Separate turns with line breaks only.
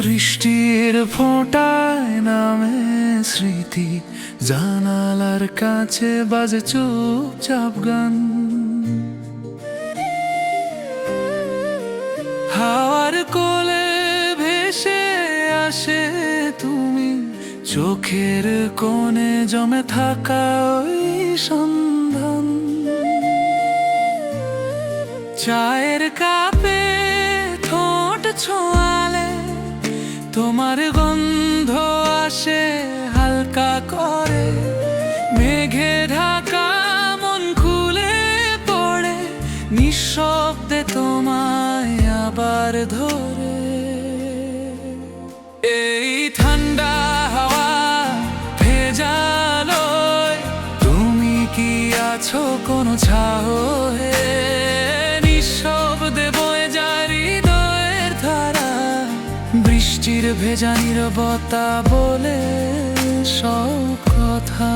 বৃষ্টির ফোঁটায় নামে স্মৃতি, জানালার কাছে বাজে চুপচাপ গান। হাওয়ার কোলে ভেসে আসে তুমি, চোখের কোণে জমে থাকা ওই সন্ধান। চায়ের কাপে ঠোঁট ছোঁয়ালে তোমার গন্ধ আসে হালকা করে। মেঘে ঢাকা মন খুলে পড়ে, নিঃশব্দে তোমায় আবার ধরে। এই ঠান্ডা হাওয়া ভেজালোয় তুমি কি আছো কোনো ছায়ে? নিঃশব্দে বয়ে যায় হৃদয়ের ধারা, বৃষ্টির ভেজা নীরবতা বলে সব কথা।